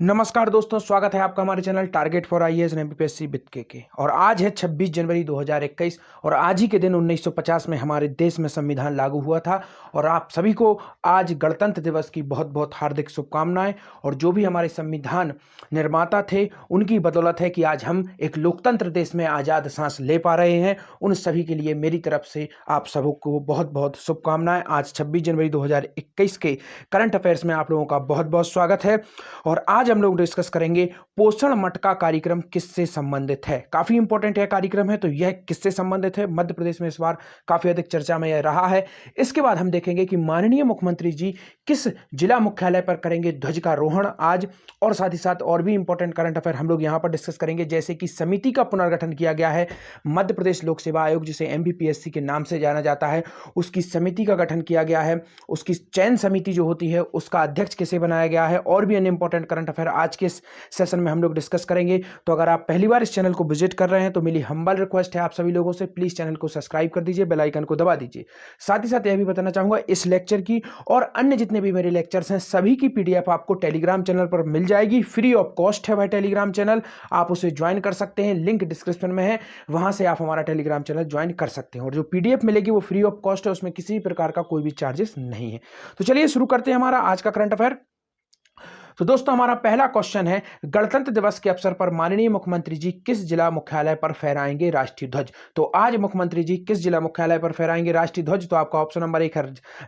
नमस्कार दोस्तों, स्वागत है आपका हमारे channel target for IAS and MPPSC with के। और आज है 26 जनवरी 2021 और आज ही के दिन 1950 में हमारे देश में संविधान लागू हुआ था। और आप सभी को आज गणतंत्र दिवस की बहुत बहुत हार्दिक शुभकामनाएं। और जो भी हमारे संविधान निर्माता थे उनकी बदौलत है कि आज हम एक लोकतंत्र देश में आज़ाद सांस ले पा रहे हैं। उन सभी के लिए मेरी तरफ से आप सबको बहुत बहुत शुभकामनाएं। आज 26 जनवरी 2021 के करंट अफेयर्स में आप लोगों का बहुत बहुत स्वागत है। और आज हम लोग डिस्कस करेंगे पोषण मटका कार्यक्रम किससे संबंधित है। काफी इंपॉर्टेंट यह कार्यक्रम है, तो यह किससे संबंधित है। मध्य प्रदेश में इस बार काफी अधिक चर्चा में यह रहा है। इसके बाद हम देखेंगे कि माननीय मुख्यमंत्री जी किस जिला मुख्यालय पर करेंगे ध्वज का रोहण आज। और साथ ही साथ और भी इंपॉर्टेंट करंट अफेयर हम लोग यहां पर डिस्कस करेंगे, जैसे कि समिति का पुनर्गठन किया गया है। मध्य प्रदेश लोक सेवा आयोग, जिसे एमपीपीएससी के नाम से जाना जाता है, उसकी समिति का गठन किया गया है। उसकी चयन समिति जो होती है उसका अध्यक्ष किसे बनाया गया है, और भी अन्य इंपॉर्टेंट करंट अफेयर आज के इस सेशन में हम लोग डिस्कस करेंगे। तो अगर आप पहली बार इस चैनल को विजिट कर रहे हैं तो मेरी हम्बल रिक्वेस्ट है आप सभी लोगों से, प्लीज चैनल को सब्सक्राइब कर दीजिए, बेल आइकन को दबा दीजिए। साथ ही साथ यह भी बताना चाहूंगा, इस लेक्चर की और अन्य जितने भी मेरे लेक्चर्स हैं सभी की पीडीएफ आपको टेलीग्राम चैनल पर मिल जाएगी। फ्री ऑफ कॉस्ट है वह टेलीग्राम चैनल, आप उसे ज्वाइन कर सकते हैं, लिंक डिस्क्रिप्शन में है, वहां से आप हमारा टेलीग्राम चैनल ज्वाइन कर सकते हैं। और जो पीडीएफ मिलेगी वो फ्री ऑफ कॉस्ट है, उसमें किसी प्रकार का कोई भी चार्जेस नहीं है। तो चलिए शुरू करते हैं हमारा आज का करंट अफेयर। तो दोस्तों हमारा पहला क्वेश्चन है, गणतंत्र दिवस के अवसर पर माननीय मुख्यमंत्री जी किस जिला मुख्यालय पर फहराएंगे राष्ट्रीय ध्वज। तो आज मुख्यमंत्री जी किस जिला मुख्यालय पर फहराएंगे राष्ट्रीय ध्वज। तो आपका ऑप्शन नंबर 1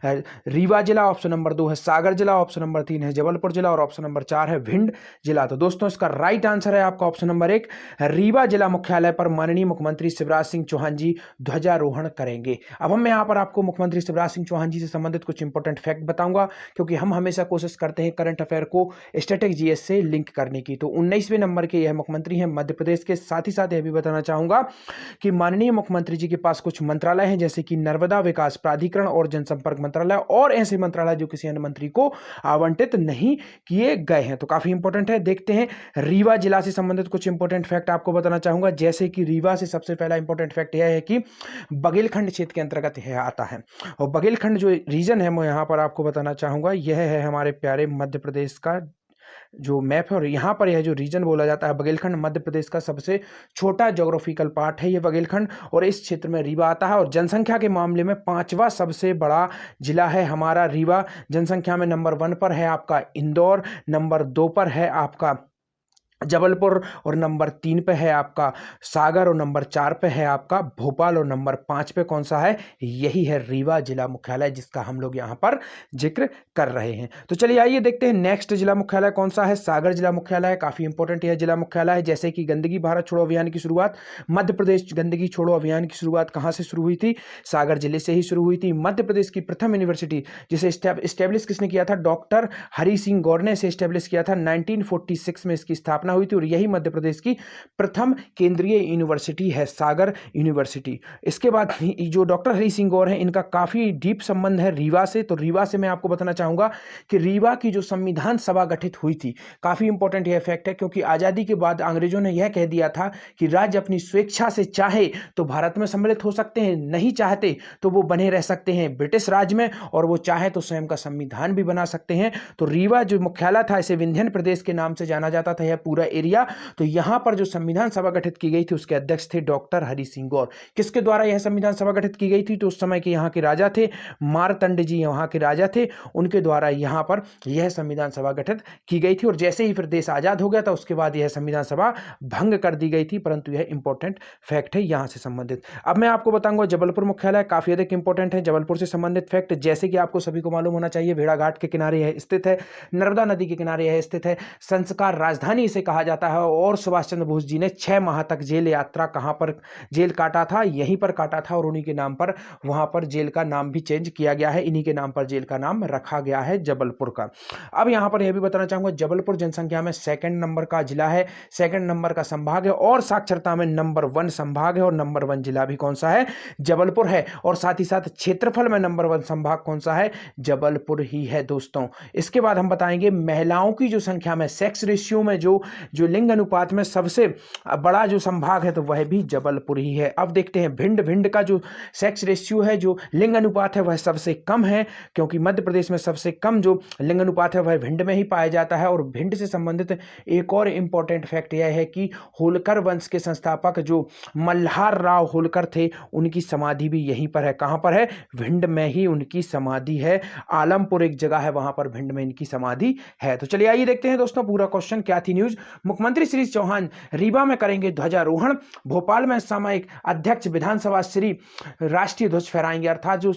है रीवा जिला, ऑप्शन नंबर 2 है सागर जिला, ऑप्शन नंबर 3 है जबलपुर जिला और ऑप्शन नंबर 4 है भिंड जिला। तो दोस्तों इसका राइट आंसर है आपका ऑप्शन नंबर 1, रीवा जिला मुख्यालय पर माननीय मुख्यमंत्री शिवराज सिंह चौहान जी ध्वजारोहण करेंगे। अब हम यहाँ पर आपको मुख्यमंत्री शिवराज सिंह चौहान जी से संबंधित कुछ इंपॉर्टेंट फैक्ट बताऊंगा, क्योंकि हम हमेशा कोशिश करते हैं करंट अफेयर को स्टैटिक जीएस से लिंक करने की। तो 19वें नंबर के यह मुख्यमंत्री हैं मध्य प्रदेश के। साथ ही साथ यह भी बताना चाहूंगा कि माननीय मुख्यमंत्री जी के पास कुछ मंत्रालय हैं, जैसे कि नर्मदा विकास प्राधिकरण और जनसंपर्क मंत्रालय, और ऐसे मंत्रालय जो किसी अन्य मंत्री को आवंटित नहीं किए गए हैं। तो काफी इंपॉर्टेंट है। देखते हैं रीवा जिला से संबंधित कुछ इंपॉर्टेंट फैक्ट आपको बताना चाहूंगा, जैसे कि रीवा से सबसे पहला इंपॉर्टेंट फैक्ट यह है कि बघेलखंड क्षेत्र के अंतर्गत यह आता है। और बघेलखंड जो रीजन है मैं यहाँ पर आपको बताना चाहूंगा, यह है हमारे प्यारे मध्य प्रदेश का जो मैप है। और यहाँ पर यह जो रीजन बोला जाता है बघेलखंड, मध्य प्रदेश का सबसे छोटा ज्योग्राफिकल पार्ट है ये बघेलखंड, और इस क्षेत्र में रीवा आता है। और जनसंख्या के मामले में 5वां सबसे बड़ा जिला है हमारा रीवा। जनसंख्या में नंबर 1 पर है आपका इंदौर, नंबर 2 पर है आपका जबलपुर, और नंबर 3 पे है आपका सागर, और नंबर 4 पे है आपका भोपाल, और नंबर 5 पे कौन सा है, यही है रीवा जिला मुख्यालय, जिसका हम लोग यहाँ पर जिक्र कर रहे हैं। तो चलिए आइए देखते हैं नेक्स्ट जिला मुख्यालय कौन सा है। सागर जिला मुख्यालय है। काफी इंपॉर्टेंट यह जिला मुख्यालय है। जैसे कि गंदगी भारत छोड़ो अभियान की शुरुआत, मध्य प्रदेश गंदगी छोड़ो अभियान की शुरुआत कहाँ से शुरू हुई थी, सागर जिले से ही शुरू हुई थी। मध्य प्रदेश की प्रथम यूनिवर्सिटी जिसे स्टैब्लिश किसने किया था, डॉक्टर हरि सिंह गौर ने इसे स्टैब्लिश किया था। 1946 में इसकी स्थापना हुई थी, और यही मध्य प्रदेश की प्रथम केंद्रीय यूनिवर्सिटी है, सागर यूनिवर्सिटी। इसके बाद जो डॉक्टर हरि सिंह गौर हैं, इनका काफी डीप संबंध है रीवा से। तो रीवा से मैं आपको बताना चाहूंगा कि रीवा की जो संविधान सभा गठित हुई थी, काफी इंपॉर्टेंट यह फैक्ट है, क्योंकि आजादी के बाद अंग्रेजों ने यह कह दिया था कि राज्य अपनी स्वेच्छा से चाहे तो भारत में सम्मिलित हो सकते हैं, नहीं चाहते तो वो बने रह सकते हैं ब्रिटिश राज में, और वो चाहे तो स्वयं का संविधान भी बना सकते हैं। तो रीवा जो मुख्यालय था, इसे विंध्यन प्रदेश के नाम से जाना जाता था यह पूरा एरिया। तो यहां पर जो संविधान सभा गठित की गई थी उसके अध्यक्ष थे डॉक्टर हरि सिंह गौर। किसके द्वारा यह संविधान सभा गठित की गई थी, तो उस समय के यहाँ के राजा थे मारतंड जी, वहां के राजा थे, उनके द्वारा यहां पर यह संविधान सभा गठित की गई थी। और जैसे ही फिर देश आजाद हो गया था उसके बाद यह संविधान सभा भंग कर दी गई थी, परंतु यह इंपॉर्टेंट फैक्ट है यहां से संबंधित। अब मैं आपको बताऊंगा जबलपुर मुख्यालय, काफी अधिक इंपॉर्टेंट है जबलपुर से संबंधित फैक्ट। जैसे कि आपको सभी को मालूम होना चाहिए, भेड़ाघाट के किनारे यह स्थित है, नर्मदा नदी के किनारे यह स्थित है, संस्कार राजधानी इसे कहा जाता है। और सुभाष चंद्र बोस जी ने 6 माह तक जेल यात्रा कहां पर जेल काटा था, यहीं पर काटा था, और उन्हीं के नाम पर वहां पर जेल का नाम भी चेंज किया गया है, इन्हीं के नाम पर जेल का नाम रखा गया है जबलपुर का। अब यहां पर यह भी बताना चाहूंगा, जबलपुर जनसंख्या में 2nd नंबर का जिला है, 2nd नंबर का संभाग है, और साक्षरता में नंबर 1 संभाग है, और नंबर 1 जिला भी कौन सा है, जबलपुर है। और साथ ही साथ क्षेत्रफल में नंबर 1 संभाग कौन सा है, जबलपुर ही है दोस्तों। इसके बाद हम बताएंगे महिलाओं की जो संख्या में, सेक्स रेशियो में जो जो लिंग अनुपात में सबसे बड़ा जो संभाग है तो वह भी जबलपुर ही है। अब देखते हैं भिंड का जो सेक्स रेशियो है, जो लिंग अनुपात है वह सबसे कम है, क्योंकि मध्य प्रदेश में सबसे कम जो लिंग अनुपात है वह भिंड में ही पाया जाता है। और भिंड से संबंधित एक और इंपॉर्टेंट फैक्ट यह है कि होलकर वंश के संस्थापक जो मल्हार राव होलकर थे, उनकी समाधि भी यहीं पर है। कहां पर है? भिंड में ही उनकी समाधि है। आलमपुर एक जगह है, वहां पर भिंड में इनकी समाधि है। तो चलिए आइए देखते हैं दोस्तों पूरा क्वेश्चन क्या थी न्यूज। मुख्यमंत्री श्री चौहान रीवा में करेंगे ध्वजारोहण, भोपाल में सामयिक अध्यक्ष विधानसभा श्री राष्ट्रीय ध्वज फहराएंगे। अर्थात जो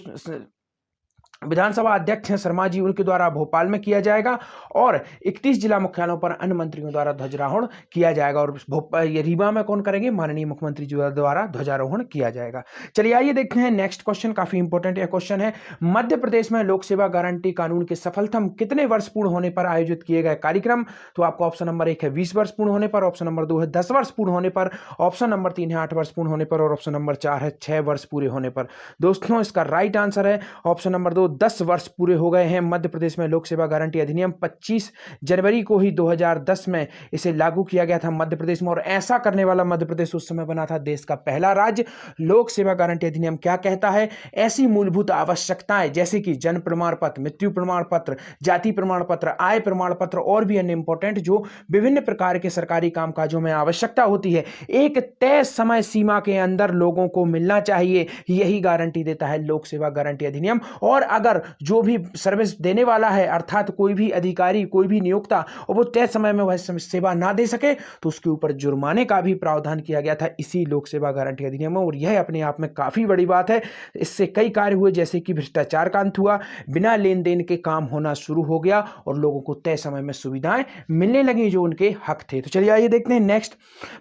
विधानसभा अध्यक्ष हैं शर्मा जी, उनके द्वारा भोपाल में किया जाएगा और 31 जिला मुख्यालयों पर अन्य मंत्रियों द्वारा ध्वजारोहण किया जाएगा। और ये रीवा में कौन करेंगे? माननीय मुख्यमंत्री जी द्वारा ध्वजारोहण किया जाएगा। चलिए आइए देखते हैं नेक्स्ट क्वेश्चन, काफी इंपॉर्टेंट यह क्वेश्चन है। मध्य प्रदेश में लोक सेवा गारंटी कानून के सफलतम कितने वर्ष पूर्ण होने पर आयोजित किए गए कार्यक्रम? तो आपको ऑप्शन नंबर 1 है 20 वर्ष पूर्ण होने पर, ऑप्शन नंबर 2 है 10 वर्ष पूर्ण होने पर, ऑप्शन नंबर 3 है 8 वर्ष पूर्ण होने पर और ऑप्शन नंबर 4 है 6 वर्ष पूरे होने पर। दोस्तों इसका राइट आंसर है ऑप्शन नंबर 2, 10 वर्ष पूरे हो गए हैं। मध्य प्रदेश में लोक सेवा गारंटी अधिनियम 25 जनवरी को ही 2010 में इसे लागू किया गया था मध्य प्रदेश में, और ऐसा करने वाला मध्य प्रदेश उस समय बना था देश का पहला राज्य। लोक सेवा गारंटी अधिनियम क्या कहता है? ऐसी मूलभूत आवश्यकताएं जैसे कि जन्म प्रमाण पत्र, मृत्यु प्रमाण पत्र, जाति प्रमाण पत्र, आय प्रमाण पत्र और भी अन्य इंपॉर्टेंट जो विभिन्न प्रकार के सरकारी कामकाजों में आवश्यकता होती है, एक तय समय सीमा के अंदर लोगों को मिलना चाहिए। यही गारंटी देता है लोक सेवा गारंटी अधिनियम। और अगर जो भी सर्विस देने वाला है, अर्थात कोई भी अधिकारी, कोई भी नियोक्ता, और वो तय समय में वह सेवा ना दे सके तो उसके ऊपर जुर्माने का भी प्रावधान किया गया था इसी लोक सेवा गारंटी अधिनियम में। और यह अपने आप में काफी बड़ी बात है। इससे कई कार्य हुए, जैसे कि भ्रष्टाचार का अंत हुआ, बिना लेन देन के काम होना शुरू हो गया और लोगों को तय समय में सुविधाएं मिलने लगी जो उनके हक थे। तो चलिए आइए देखते हैं नेक्स्ट।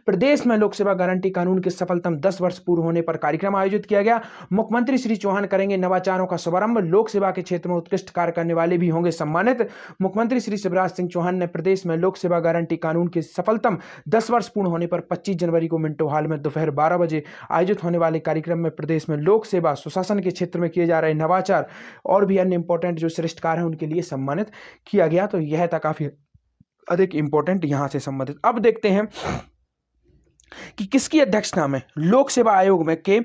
प्रदेश में लोक सेवा गारंटी कानून के सफलतम 10 वर्ष पूर्ण होने पर कार्यक्रम आयोजित किया गया। मुख्यमंत्री श्री चौहान करेंगे नवाचारों का शुभारंभ, लोक सेवा के क्षेत्र में उत्कृष्ट कार्य करने वाले भी होंगे सम्मानित। मुख्यमंत्री श्री शिवराज सिंह चौहान ने प्रदेश में लोक सेवा गारंटी कानून के सफलतम 10 वर्ष पूर्ण होने पर 25 जनवरी को मिंटो हॉल में दोपहर 12 बजे आयोजित होने वाले कार्यक्रम में प्रदेश में लोक सेवा सुशासन के क्षेत्र में किए जा रहे नवाचार और भी अन्य इंपॉर्टेंट जो श्रेष्ठ कार्य हैं उनके लिए सम्मानित किया गया। तो यह था काफी अधिक इंपॉर्टेंट यहां से संबंधित। अब देखते हैं कि किसकी अध्यक्षता में लोक सेवा आयोग में के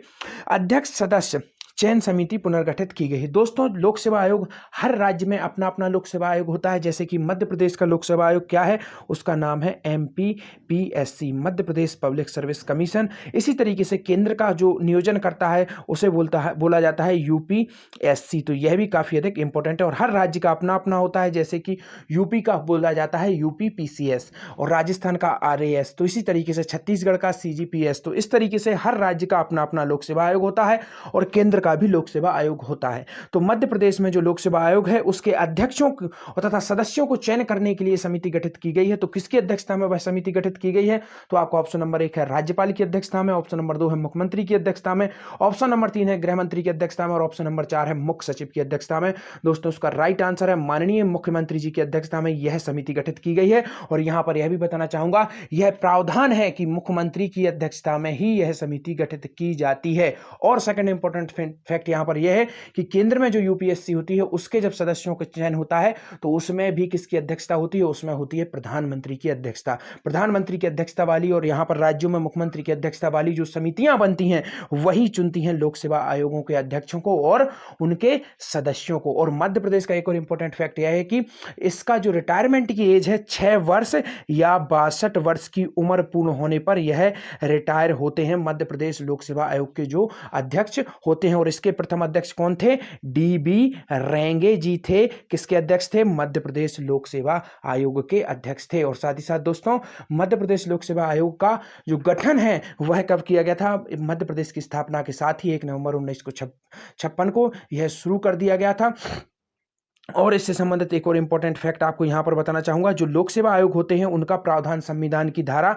अध्यक्ष सदस्य चयन समिति पुनर्गठित की गई है। दोस्तों लोक सेवा आयोग, हर राज्य में अपना अपना लोक सेवा आयोग होता है। जैसे कि मध्य प्रदेश का लोक सेवा आयोग क्या है? उसका नाम है MPPSC, Madhya Pradesh public service commission. इसी तरीके से केंद्र का जो नियोजन करता है उसे बोला जाता है UPSC। तो यह भी काफी अधिक इंपॉर्टेंट है। और हर राज्य का अपना अपना होता है, जैसे कि यूपी का बोला जाता है UPPCS और राजस्थान का RAS, तो इसी तरीके से छत्तीसगढ़ का CGPS। तो इस तरीके से हर राज्य का अपना अपना लोक सेवा आयोग होता है और केंद्र का भी लोक सेवा आयोग होता है। तो मध्य प्रदेश में जो लोक सेवा आयोग है उसके अध्यक्षों तथा सदस्यों को चयन करने के लिए समिति गठित की गई है। तो किसकी अध्यक्षता में वह समिति गठित की गई है? तो आपको ऑप्शन नंबर 1 है राज्यपाल की अध्यक्षता में, ऑप्शन नंबर 2 है मुख्यमंत्री की अध्यक्षता में, ऑप्शन नंबर 3 है गृह मंत्री की अध्यक्षता में और ऑप्शन नंबर 4 है मुख्य सचिव की अध्यक्षता में। दोस्तों उसका राइट आंसर है माननीय मुख्यमंत्री जी की अध्यक्षता में यह समिति गठित की गई है। और यहां पर यह भी बताना चाहूंगा, यह प्रावधान है कि मुख्यमंत्री की अध्यक्षता में ही यह समिति गठित की जाती है। और सेकंड इंपॉर्टेंट फैक्ट यहां पर यह है कि केंद्र में जो UPSC होती है उसके जब सदस्यों का चयन होता है तो उसमें भी किसकी अध्यक्षता होती है? उसमें होती है प्रधानमंत्री की अध्यक्षता, प्रधानमंत्री की अध्यक्षता वाली। और यहां पर राज्यों में मुख्यमंत्री की अध्यक्षता वाली जो समितियां बनती हैं वही चुनती हैं लोक सेवा आयोगों के अध्यक्षों को और उनके सदस्यों को। और मध्य प्रदेश का एक और इंपॉर्टेंट फैक्ट यह है कि इसका जो रिटायरमेंट की एज है 6 वर्ष या 62 वर्ष की उम्र पूर्ण होने पर यह रिटायर होते हैं मध्य प्रदेश लोक सेवा आयोग के जो अध्यक्ष होते हैं। और इसके प्रथम अध्यक्ष कौन थे? DB रेंगे जी थे। किसके अध्यक्ष थे? मध्य प्रदेश लोक सेवा आयोग के अध्यक्ष थे। और साथ ही साथ दोस्तों मध्य प्रदेश लोक सेवा आयोग का जो गठन है वह कब किया गया था? मध्य प्रदेश की स्थापना के साथ ही 1 नवंबर 1956 को यह शुरू कर दिया गया था। और इससे संबंधित एक और इंपॉर्टेंट फैक्ट आपको यहां पर बताना चाहूंगा, जो लोक सेवा आयोग होते हैं उनका प्रावधान संविधान की धारा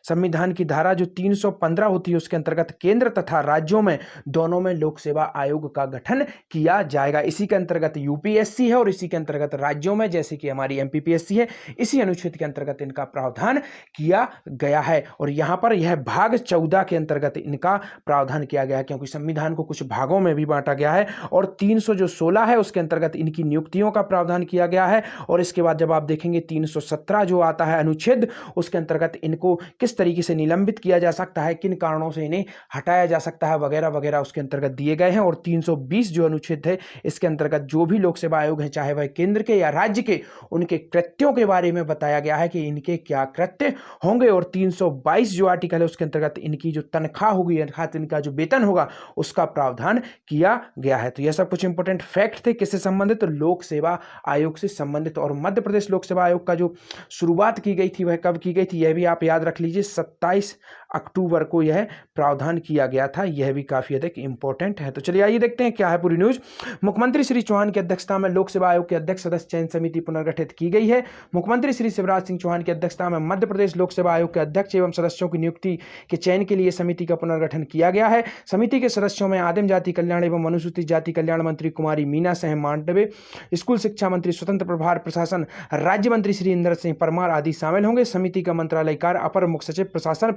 संविधान की धारा जो 315 होती है उसके अंतर्गत केंद्र तथा राज्यों में दोनों में लोक सेवा आयोग का गठन किया जाएगा। इसी के अंतर्गत यूपीएससी है और इसी के अंतर्गत राज्यों में जैसे कि हमारी एमपीपीएससी है, इसी अनुच्छेद के अंतर्गत इनका प्रावधान किया गया है। और यहां पर यह भाग 14 के अंतर्गत इनका प्रावधान किया गया है, क्योंकि संविधान को कुछ भागों में भी बांटा गया है। और 316 है उसके अंतर्गत इनकी नियुक्तियों का प्रावधान किया गया है। और इसके बाद जब आप देखेंगे 317 जो आता है अनुच्छेद, उसके अंतर्गत इनको किस तरीके से निलंबित किया जा सकता है, किन कारणों से इन्हें हटाया जा सकता है वगैरह वगैरह उसके अंतर्गत दिए गए हैं। और 320 जो अनुच्छेद है इसके अंतर्गत जो भी लोक सेवा आयोग है, चाहे वह केंद्र के या राज्य के, उनके कृत्यों के बारे में बताया गया है कि इनके क्या कृत्य होंगे। और 322 जो आर्टिकल है उसके अंतर्गत इनकी जो तनख्वाह होगी अर्थात इनका जो वेतन होगा उसका प्रावधान किया गया है। तो यह सब कुछ इंपॉर्टेंट फैक्ट थे किससे संबंधित, तो लोक सेवा आयोग से संबंधित। और मध्य प्रदेश लोक सेवा आयोग का जो शुरुआत की गई थी वह कब की गई थी, यह भी आप याद रख लीजिए, 27 अक्टूबर को यह प्रावधान किया गया था। यह भी काफी अधिक इंपॉर्टेंट है। तो चलिए आइए देखते हैं क्या है पूरी न्यूज। मुख्यमंत्री श्री चौहान की अध्यक्षता में लोक सेवा आयोग के अध्यक्ष सदस्य चयन समिति पुनर्गठित की गई है। मुख्यमंत्री श्री शिवराज सिंह चौहान की अध्यक्षता में मध्य प्रदेश लोक सेवा आयोग के अध्यक्ष एवं सदस्यों की नियुक्ति के चयन के लिए समिति का पुनर्गठन किया गया है। समिति के सदस्यों में आदिम जाति कल्याण एवं अनुसूचित जाति कल्याण मंत्री कुमारी मीना सिंह मांडवे, स्कूल शिक्षा मंत्री स्वतंत्र प्रभार प्रशासन राज्य मंत्री श्री इंद्र सिंह परमार आदि शामिल होंगे। समिति का मंत्रालय कार्य अपर मुख्य सचिव प्रशासन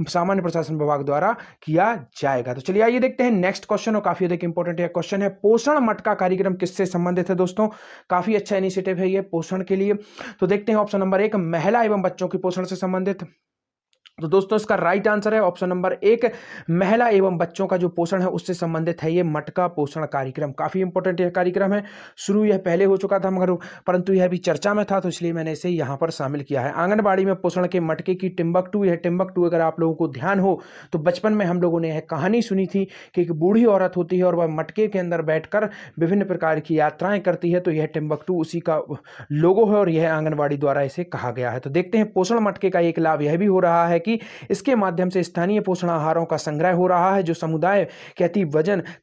सामान्य प्रशासन विभाग द्वारा किया जाएगा। तो चलिए आइए देखते हैं नेक्स्ट क्वेश्चन, और काफी अधिक इंपॉर्टेंट यह क्वेश्चन है, पोषण मटका कार्यक्रम किससे संबंधित है दोस्तों। काफी अच्छा इनिशिएटिव है ये पोषण के लिए। तो देखते हैं ऑप्शन नंबर 1 महिला एवं बच्चों के पोषण से संबंधित। तो दोस्तों इसका राइट आंसर है ऑप्शन नंबर 1, महिला एवं बच्चों का जो पोषण है उससे संबंधित है ये मटका पोषण कार्यक्रम। काफी इंपॉर्टेंट यह कार्यक्रम है। शुरू यह पहले हो चुका था मगर परंतु यह भी चर्चा में था, तो इसलिए मैंने इसे यहाँ पर शामिल किया है। आंगनबाड़ी में पोषण के मटके की टिम्बकटू, यह टिम्बकटू अगर आप लोगों को ध्यान हो तो बचपन में हम लोगों ने यह कहानी सुनी थी कि एक बूढ़ी औरत होती है और वह मटके के अंदर बैठकर विभिन्न प्रकार की यात्राएं करती है, तो यह टिम्बकटू उसी का लोगो है और यह आंगनबाड़ी द्वारा इसे कहा गया है। तो देखते हैं पोषण मटके का एक लाभ यह भी हो रहा है कि इसके माध्यम से स्थानीय पोषण आहारों का संग्रह हो रहा है, जो समुदाय के अति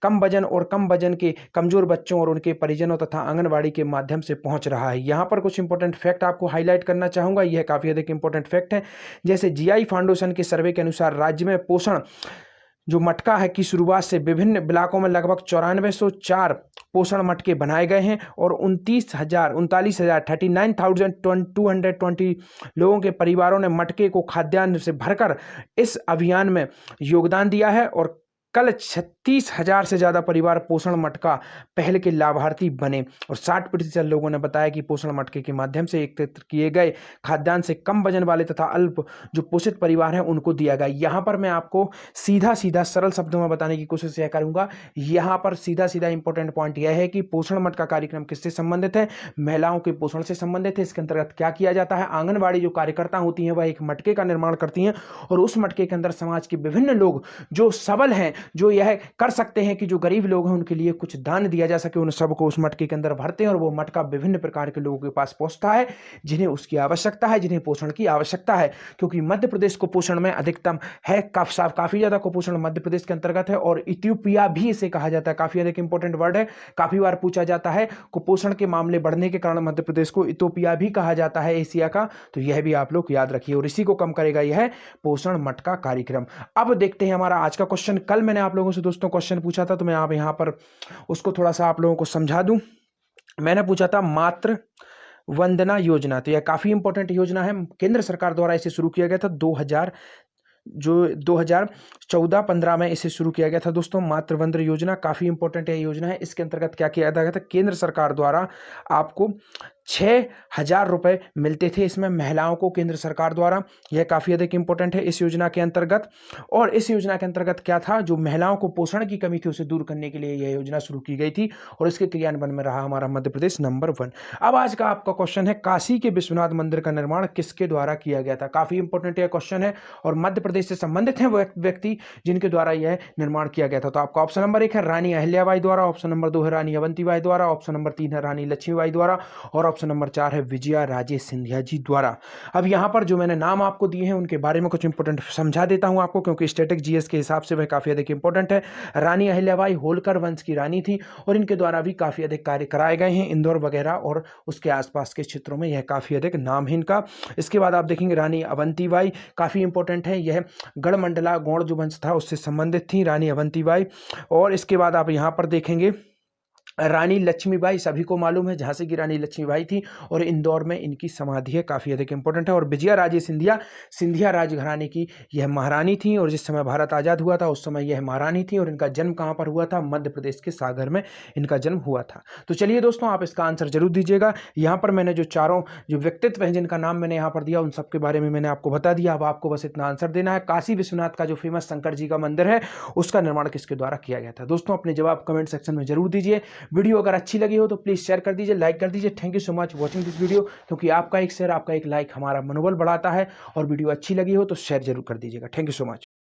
कम वजन और कम वजन के कमजोर बच्चों और उनके परिजनों तथा आंगनबाड़ी के माध्यम से पहुंच रहा है। यहां पर कुछ इंपॉर्टेंट फैक्ट आपको हाईलाइट करना चाहूंगा, यह काफी अधिक इंपॉर्टेंट फैक्ट है। जैसे जीआई फाउंडेशन के सर्वे के अनुसार राज्य में पोषण जो मटका है की शुरुआत से विभिन्न ब्लॉकों में लगभग 9404 पोषण मटके बनाए गए हैं और 39,220 लोगों के परिवारों ने मटके को खाद्यान्न से भरकर इस अभियान में योगदान दिया है। और कल 36,000 से ज़्यादा परिवार पोषण मटका पहल के लाभार्थी बने और 60% लोगों ने बताया कि पोषण मटके के माध्यम से एकत्रित किए गए खाद्यान्न से कम वजन वाले तथा अल्प जो पोषित परिवार हैं उनको दिया गया। यहाँ पर मैं आपको सीधा सीधा सरल शब्दों में बताने की कोशिश यह करूँगा। यहाँ पर सीधा सीधा इंपॉर्टेंट पॉइंट यह है कि पोषण मटका कार्यक्रम किससे संबंधित है, महिलाओं के पोषण से संबंधित है। इसके अंतर्गत क्या किया जाता है, आंगनबाड़ी जो कार्यकर्ता होती हैं वह एक मटके का निर्माण करती हैं और उस मटके के अंदर समाज के विभिन्न लोग जो सबल हैं, जो यह कर सकते हैं कि जो गरीब लोग हैं उनके लिए कुछ दान दिया जा सके, उन सबको उस मटके के अंदर भरते हैं और वो मटका विभिन्न प्रकार के लोगों के पास पहुंचता है जिन्हें उसकी आवश्यकता है, जिन्हें पोषण की आवश्यकता है। क्योंकि मध्य प्रदेश को पोषण में अधिकतम है, काफी ज्यादा कुपोषण मध्य प्रदेश के अंतर्गत है और इथियोपिया भी इसे कहा जाता है। काफी अधिक इंपॉर्टेंट वर्ड है, काफी बार पूछा जाता है। कुपोषण के मामले बढ़ने के कारण मध्य प्रदेश को इथियोपिया भी कहा जाता है एशिया का, तो यह भी आप लोग याद रखिए और इसी को कम करेगा यह पोषण मटका कार्यक्रम। अब देखते हैं हमारा आज का क्वेश्चन। कल मैंने आप लोगों से दोस्तों क्वेश्चन पूछा था, तो मैं आप यहाँ पर उसको थोड़ा सा आप लोगों को समझा दूं। मैंने पूछा था मातृ वंदना योजना, तो यह काफी इंपॉर्टेंट योजना है। केंद्र सरकार द्वारा इसे शुरू किया गया था 2014-15 में इसे शुरू किया गया था दोस्तों। मातृ वंदना योजना काफी इंपॉर्टेंट है योजना है। इसके अंतर्गत क्या किया गया था, केंद्र सरकार द्वारा आपको 6,000 रुपए मिलते थे इसमें महिलाओं को केंद्र सरकार द्वारा। यह काफी अधिक इंपॉर्टेंट है इस योजना के अंतर्गत। और इस योजना के अंतर्गत क्या था, जो महिलाओं को पोषण की कमी थी उसे दूर करने के लिए यह योजना शुरू की गई थी और इसके क्रियान्वयन में रहा हमारा मध्य प्रदेश नंबर 1। अब आज का आपका क्वेश्चन है, काशी के विश्वनाथ मंदिर का निर्माण किसके द्वारा किया गया था। काफी इंपॉर्टेंट यह क्वेश्चन है और मध्य प्रदेश से संबंधित है वो व्यक्ति जिनके द्वारा यह निर्माण किया गया था। तो आपका ऑप्शन नंबर 1 है रानी अहिल्याबाई द्वारा, ऑप्शन नंबर 2 है रानी अवंतीबाई द्वारा, ऑप्शन नंबर 3 है रानी लक्ष्मीबाई द्वारा और ऑप्शन नंबर 4 है विजया राजे सिंधिया जी द्वारा। अब यहाँ पर जो मैंने नाम आपको दिए हैं उनके बारे में कुछ इंपॉर्टेंट समझा देता हूँ आपको, क्योंकि स्टैटिक जीएस के हिसाब से वह काफ़ी अधिक इंपॉर्टेंट है। रानी अहिल्याबाई होलकर वंश की रानी थी और इनके द्वारा भी काफ़ी अधिक कार्य कराए गए हैं इंदौर वगैरह और उसके आसपास के क्षेत्रों में, यह काफ़ी अधिक नाम है इनका। इसके बाद आप देखेंगे रानी अवंतीबाई, काफ़ी इंपॉर्टेंट है, यह गढ़मंडला गौड़ जो वंश था उससे संबंधित थी रानी अवंतीबाई। और इसके बाद आप यहाँ पर देखेंगे रानी लक्ष्मीबाई, सभी को मालूम है झांसी की रानी लक्ष्मीबाई थी और इंदौर में इनकी समाधि है, काफ़ी अधिक इंपॉर्टेंट है। और विजया राजे सिंधिया, सिंधिया राजघराने की यह महारानी थी और जिस समय भारत आज़ाद हुआ था उस समय यह महारानी थी और इनका जन्म कहाँ पर हुआ था? मध्य प्रदेश के सागर में इनका जन्म हुआ था। तो चलिए दोस्तों, आप इसका आंसर जरूर दीजिएगा। यहाँ पर मैंने जो चारों जो व्यक्तित्व हैं जिनका नाम मैंने यहाँ पर दिया उन सबके बारे में मैंने आपको बता दिया। अब आपको बस इतना आंसर देना है, काशी विश्वनाथ का जो फेमस शंकर जी का मंदिर है उसका निर्माण किसके द्वारा किया गया था? दोस्तों अपने जवाब कमेंट सेक्शन में जरूर दीजिए। वीडियो अगर अच्छी लगी हो तो प्लीज़ शेयर कर दीजिए, लाइक कर दीजिए। Thank you so much watching this video, क्योंकि आपका एक शेयर, आपका एक लाइक हमारा मनोबल बढ़ाता है और वीडियो अच्छी लगी हो तो शेयर जरूर कर दीजिएगा। Thank you so much.